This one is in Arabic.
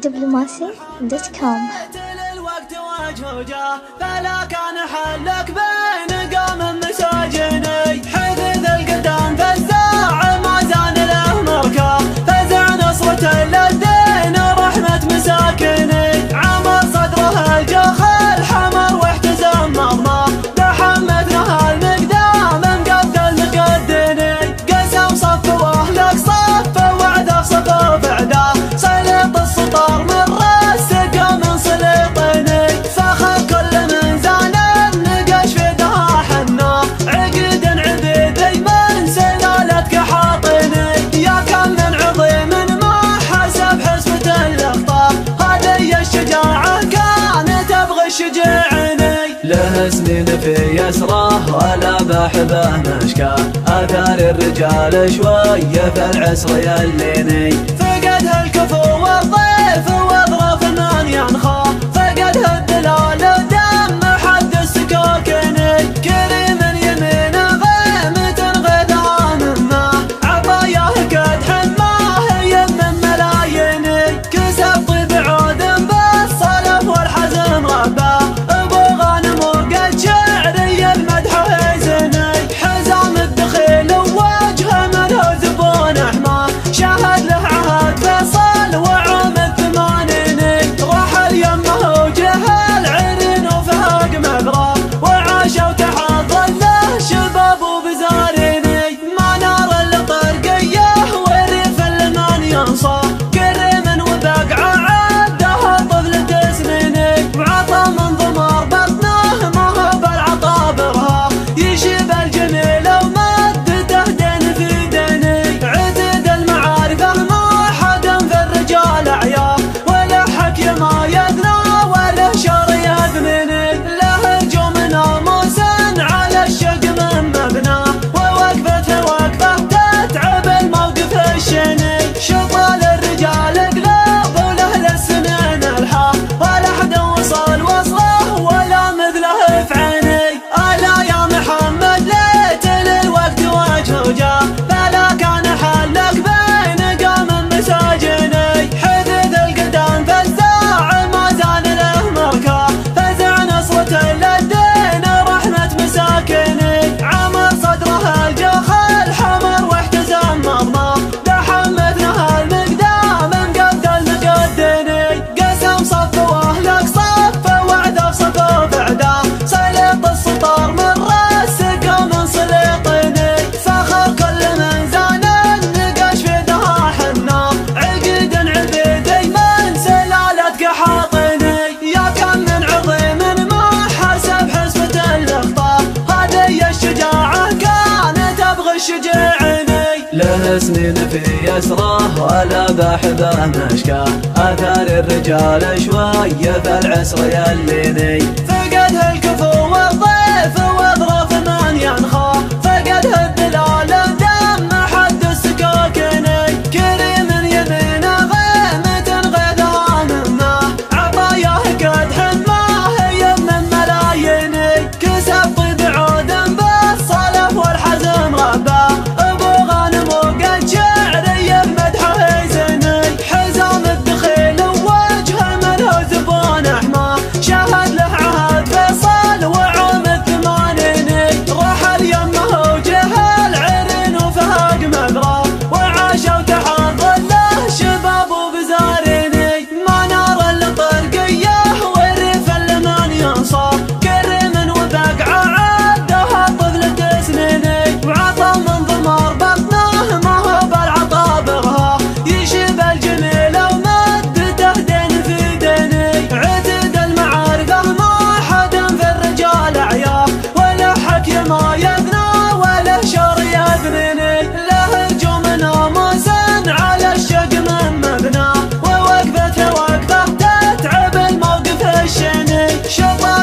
diplomacy.com. الوقت وجهه فلا كان حلك بين قام مساجني حدث القدام فزاع ما زال له مركه فزع نصرة للدين رحمة مساكني عمر صدره الجخ الحمر واحتزم مضمه تحمدنا المقدام مقد المقدني قسم صف واهلك صف وعده صف بعده سلط السطر من راسك من سلطني فخر كل من زان النقش في دها حنا عقد عبيدي من سلالتك حاطني يا كم من عظيم ما حسب حسبة الاخطار هذه الشجاعة كانت تبغي الشجعني له سنين في يسره ولا بحبه مشكاه اثار الرجال شويه في العسر يليني فقدها الكفو والضيف واظرف من ينخى فقدها الدلال ودم حد السكاكني كريم يمين غيمة غيدها منه عطاياه قد حماه يمن ملايني كسب طيب عود بالصلف والحزن رباه ابو غانم وقد شعري المدح هيزني حزام الدخيل ووجهه منه زبون احماه شاهد له عهد فيصل وعام الثمانيني رحل يمه وجهل عرين وفهق مغرى وعاشوا تحت ظله شباب وبزاريني ما نار الطرقيه وريف المن ينصى كريم وبقعه عدها طفل تسنيني وعطى من ضمار بطنه ما هو بالعطا برها يشيب الجميل ومدته دين في ديني عدد المعارف ما حدا في الرجال عيار ولا حكي ما يدنى ولا شر يذمني له هجوم ناموس على الشق من مبنى ووقفته وقفه تتعب الموقف الشني شطال الرجال قلوب وله للسنين الحا ولا حد وصل وصله ولا مثله في عيني الا يا محمد ليت للوقت وجهه جاه فلا كان حلك بين قام مساجني حدث القدام فزاع ما زال له مركه فزع نصرة للدين رحمة مساكني عمر صدره الجخ الحمر واحتزم مضمه تحمدنا المقدام مقد المقدني قسم صف واهلك صف وعده صف بعده سلط السطر من راسك من سلطني فخر كل من زان النقش في دها حنا عقد عبيدي من سلالتك حاطني يا كم من عظيم ما حسب حسبة الاخطار هذه الشجاعة كانت تبغي الشجعني له سنين في يسره ولا بحبه مشكاه اثار الرجال شويه في العسر يليني فقدها الكفو والضيف واظرف من ينخى فقدها الدلال ودم حد السكاكني كريم يمين غيمة غيدها منه عطاياه قد حماه يمن ملايني كسب طيب عود بالصلف والحزن رباه ابو غانم وقد شعري المدح هيزني حزام الدخيل ووجهه منه زبون احماه شاهد له عهد فيصل وعام الثمانيني رحل يمه وجهل عرين وفهق مغرى وعاشوا تحت ظله شباب وبزاريني ما نار الطرقيه وريف المن ينصى كريم وبقعه عدها طفل تسنيني وعطى من ضمار بطنه ما هو بالعطا برها يشيب الجميل ومدته دين في ديني عدد المعارف ما حدا في الرجال عيار ولا حكي ما يدنى ولا شر يذمني له هجوم ناموس على الشق من مبنى ووقفته وقفه تتعب الموقف الشني شطار